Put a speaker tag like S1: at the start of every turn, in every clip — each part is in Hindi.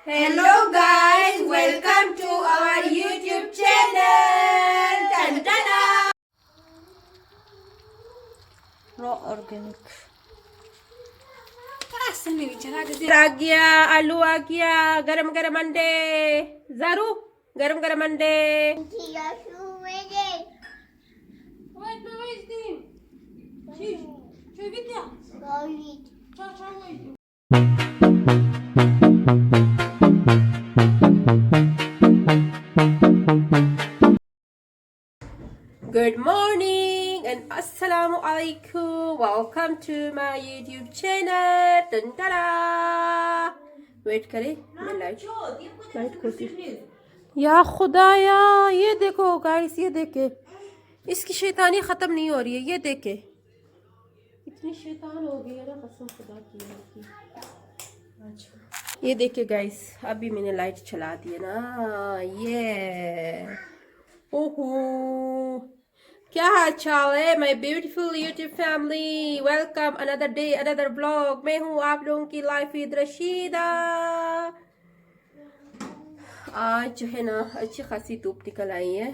S1: Hello guys, welcome to our YouTube channel. Dun, dun, dun. Raw organic. आ गया आलू आ गया गरम गरम अंडे ज़ारू गरम गरम अंडे Good morning and assalamu alaikum. Welcome to my YouTube channel. Dun, dun, dun. Wait करे मैं लाइट खोलती या खुदाया ये देखो गाइस ये देखे इसकी शैतानी ख़त्म नहीं हो रही है ये देखे इतनी शैतान हो गई है ना कसम खुदा की अच्छा ये देखे गाइस अभी मैंने लाइट चला दी है ना ये ओहो क्या हाल चाल है my beautiful YouTube family welcome another day another blog मैं हूँ आप लोगों की लाइफ विद रशीदा। आज जो है ना अच्छी खासी धूप निकल आई है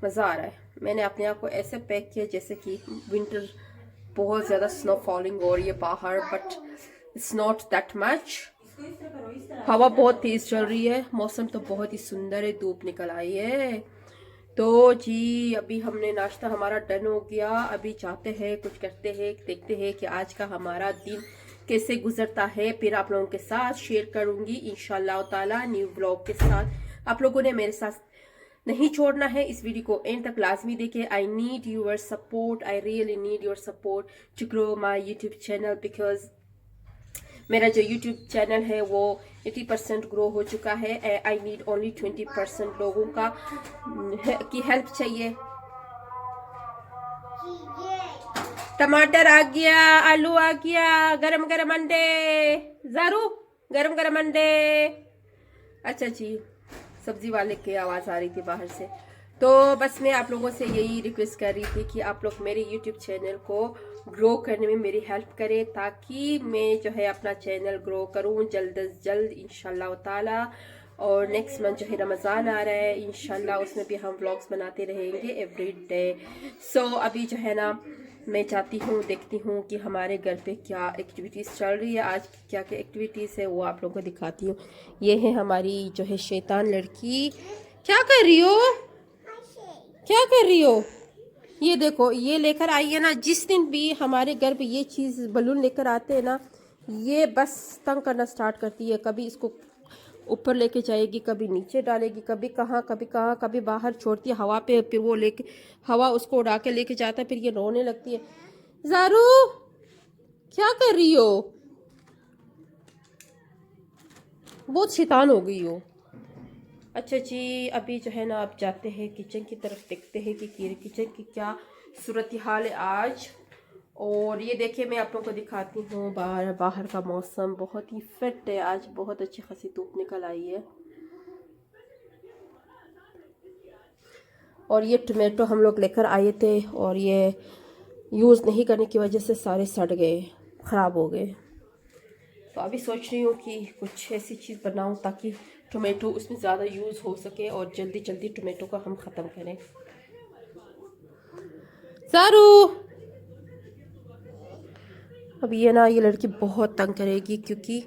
S1: मज़ा आ रहा है। मैंने अपने आप को ऐसे पैक किया जैसे कि विंटर बहुत ज़्यादा स्नो फॉलिंग हो रही है बाहर but it's not that much. हवा बहुत तेज़ चल रही है मौसम तो बहुत ही सुंदर है धूप निकल आई है। तो जी अभी हमने नाश्ता हमारा डन हो गया अभी जाते हैं कुछ करते हैं देखते हैं कि आज का हमारा दिन कैसे गुजरता है फिर आप लोगों के साथ शेयर करूंगी इंशाल्लाह ताला न्यू ब्लॉग के साथ। आप लोगों ने मेरे साथ नहीं छोड़ना है इस वीडियो को एंड तक लाजमी देखें। I need your support I really need your support to grow my YouTube channel because मेरा जो YouTube चैनल है वो 80% ग्रो हो चुका है। आई नीड ओनली 20% लोगों का की हेल्प चाहिए। टमाटर आ गया आलू आ गया गरम गरम अंडे ज़ारू गरम गरम अंडे। अच्छा जी सब्जी वाले की आवाज़ आ रही थी बाहर से। तो बस मैं आप लोगों से यही रिक्वेस्ट कर रही थी कि आप लोग मेरे YouTube चैनल को ग्रो करने में मेरी हेल्प करें ताकि मैं जो है अपना चैनल ग्रो करूं जल्द से जल्द इंशाल्लाह ताला। और नेक्स्ट मंथ जो है रमज़ान आ रहा है इंशाल्लाह उसमें भी हम व्लॉग्स बनाते रहेंगे एवरी डे। सो अभी जो है ना मैं चाहती हूँ देखती हूँ कि हमारे घर पे क्या एक्टिविटीज़ चल रही है आज क्या क्या एक्टिविटीज़ है वो आप लोगों को दिखाती हूँ। ये है हमारी जो है शैतान लड़की। क्या कर रही हो क्या कर रही हो? ये देखो ये लेकर आई है ना जिस दिन भी हमारे घर पे ये चीज़ बलून लेकर आते हैं ना ये बस तंग करना स्टार्ट करती है। कभी इसको ऊपर लेके जाएगी कभी नीचे डालेगी कभी कहाँ कभी बाहर छोड़ती है हवा पे फिर वो लेके हवा उसको उड़ा के लेके जाता है फिर ये रोने लगती है। ज़ारू क्या कर रही हो? बहुत शैतान हो गई हो। अच्छा जी अभी जो है ना आप जाते हैं किचन की तरफ देखते हैं कि किचन की क्या सूरत हाल है आज। और ये देखिए मैं आप लोगों को दिखाती हूँ बाहर का मौसम बहुत ही फिट है आज बहुत अच्छी खासी धूप निकल आई है। और ये टमाटो हम लोग लेकर आए थे और ये यूज़ नहीं करने की वजह से सारे सड़ गए ख़राब हो गए। तो अभी सोच रही हूँ कि कुछ ऐसी चीज़ बनाऊँ ताकि टोमेटो उसमें ज़्यादा यूज़ हो सके और जल्दी जल्दी टोमेटो को हम ख़त्म करें। ज़ारू अब ये ना ये लड़की बहुत तंग करेगी क्योंकि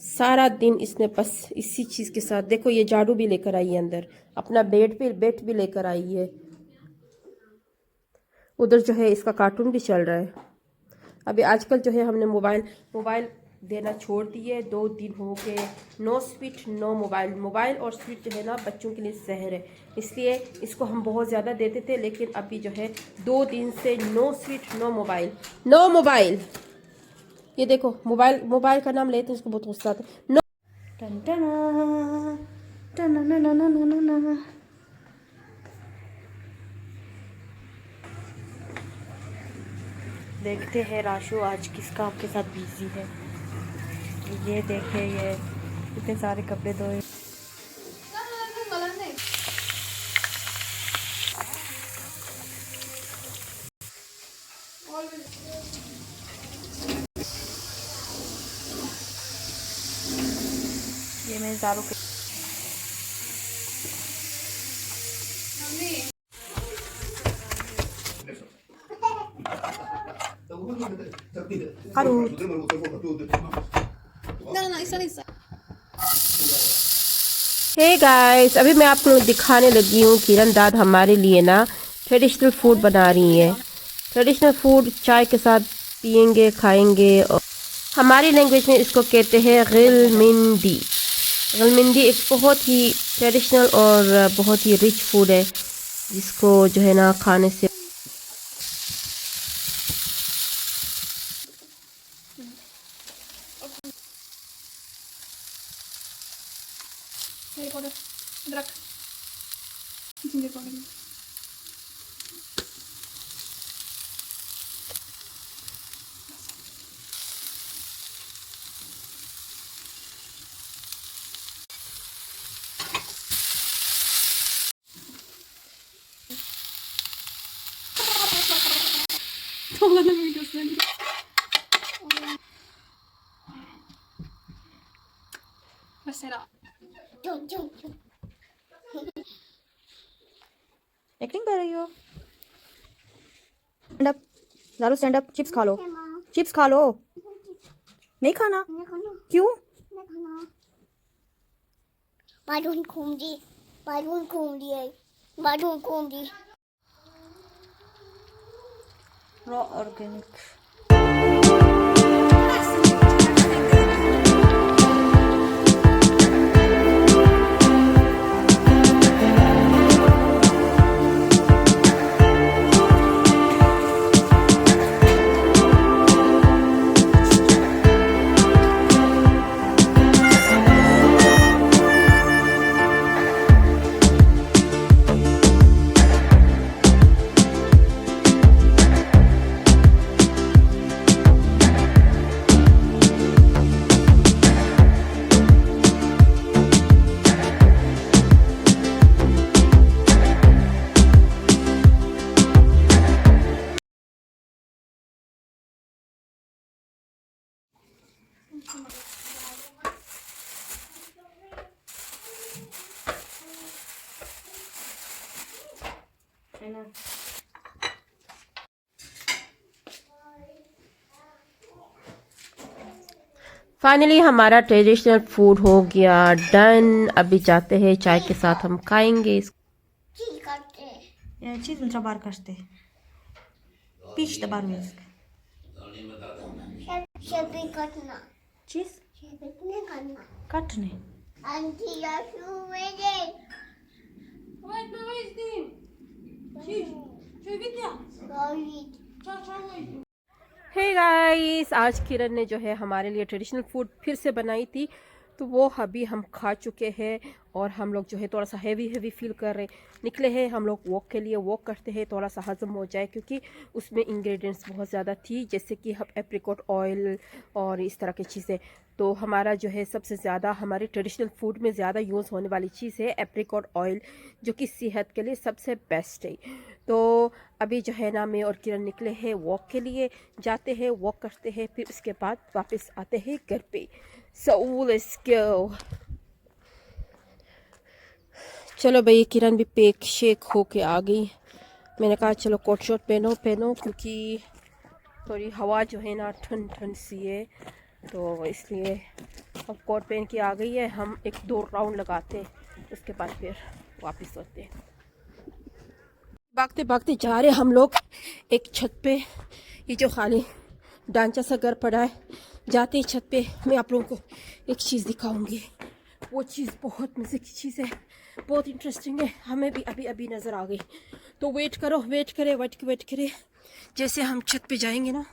S1: सारा दिन इसने बस इसी चीज़ के साथ देखो ये झाड़ू भी लेकर आई है अंदर अपना बेड भी लेकर आई है। उधर जो है इसका कार्टून भी चल रहा है। अभी आजकल जो है हमने मोबाइल देना छोड़ दिए 2 दिन हो गए। नो स्वीट नो मोबाइल और स्वीट जो है ना बच्चों के लिए जहर है इसलिए इसको हम बहुत ज़्यादा देते थे लेकिन अभी जो है 2 दिन से नो स्वीट नो मोबाइल। ये देखो मोबाइल का नाम लेते हैं इसको बहुत गुस्सा आता है। नो टन टन देखते हैं राशु आज किस काम के साथ बिजी है। ये देखे ये इतने सारे कपड़े धोए। ये
S2: ये मैं ज़ारू के
S1: हे गाइस, अभी मैं आपको दिखाने लगी हूँ किरण दाद हमारे लिए ना ट्रेडिशनल फूड बना रही है। ट्रेडिशनल फूड चाय के साथ पियेंगे, खाएंगे। और हमारी लैंग्वेज में इसको कहते हैं गिलमिंदी। गिलमिंदी एक बहुत ही ट्रेडिशनल और बहुत ही रिच फूड है, जिसको जो है ना खाने से
S2: एक्टिंग कर रही हो। स्टैंड अप ज़ारू, स्टैंड अप। चिप्स खा लो, चिप्स खा लो। नहीं खाना? क्यों?
S3: Balloon Kundi. Balloon Kundi. Balloon Kundi.
S2: Raw organic.
S1: Finally हमारा ट्रेडिशनल फूड हो गया डन। अभी जाते हैं चाय के साथ हम खाएंगे।
S2: चीज़ ultra bar kaçtı. Piş de bar mıyız?
S3: Şebi katna.
S2: Çiz?
S3: Şebi ne katna?
S2: Kat ne?
S3: Anti yaşı vere.
S4: Wait, no, wait, Steve. Çevik ya.
S3: Gayet.
S4: Çarşamba.
S1: Hey guys, आज किरण ने जो है हमारे लिए ट्रेडिशनल फूड फिर से बनाई थी, तो वो अभी हम खा चुके हैं। और हम लोग जो है थोड़ा सा हैवी फील कर रहे निकले हैं। हम लोग वॉक के लिए वॉक करते हैं, थोड़ा सा हजम हो जाए, क्योंकि उसमें इंग्रेडिएंट्स बहुत ज़्यादा थी, जैसे कि हम एप्रिकॉट ऑयल और इस तरह की चीज़ें। तो हमारा जो है सबसे ज़्यादा हमारे ट्रेडिशनल फूड में ज़्यादा यूज़ होने वाली चीज़ है एप्रिकॉट ऑयल, जो कि सेहत के लिए सबसे बेस्ट है। तो अभी जो है ना मैं और किरण निकले हैं वॉक के लिए। जाते हैं, वॉक करते हैं, फिर उसके बाद वापस आते हैं घर पे। So let's go. चलो भाई, किरण भी पेक शेक होके आ गई। मैंने कहा चलो कोट शॉट पहनो, क्योंकि थोड़ी हवा जो है ना ठंड ठंड सी है, तो इसलिए अब कोट पहन के आ गई है। हम 1-2 राउंड लगाते हैं, उसके बाद फिर वापस होते हैं। भागते भागते जा रहे हम लोग एक छत पे। ये जो खाली ढांचा सा घर पड़ा है, जाते ही छत पे मैं आप लोगों को एक चीज़ दिखाऊंगी। वो चीज़ बहुत मज़े की चीज़ है, बहुत इंटरेस्टिंग है। हमें भी अभी नज़र आ गई, तो वेट करे। जैसे हम छत पे जाएंगे ना,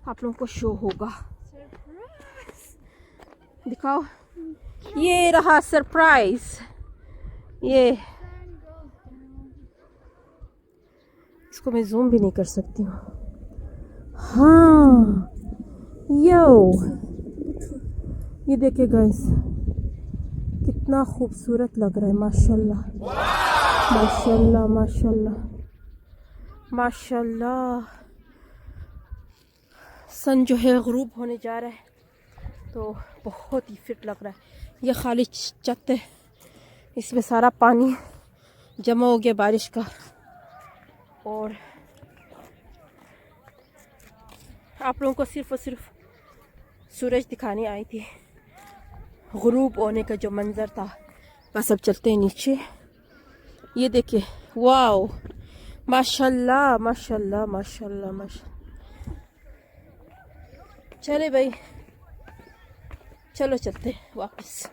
S1: आप लोगों को शो होगा। दिखाओ, ये रहा सरप्राइज। ये इसको मैं जूम भी नहीं कर सकती हूँ। हाँ, यो ये देखिए गाइस, कितना खूबसूरत लग रहा है। माशाल्लाह माशाल्लाह माशाल्लाह माशाल्लाह। सन जो है गुरूब होने जा रहा है, तो बहुत ही फिट लग रहा है। ये खाली छत है, इसमें सारा पानी जमा हो गया बारिश का। और आप लोगों को सिर्फ और सिर्फ सूरज दिखाने आई थी, गुरूब होने का जो मंजर था। बस अब चलते हैं नीचे। ये देखिए, वाओ, माशाल्लाह माशाल्लाह माशाल्लाह माशाल्लाह। चले भाई, चलो चलते हैं वापस।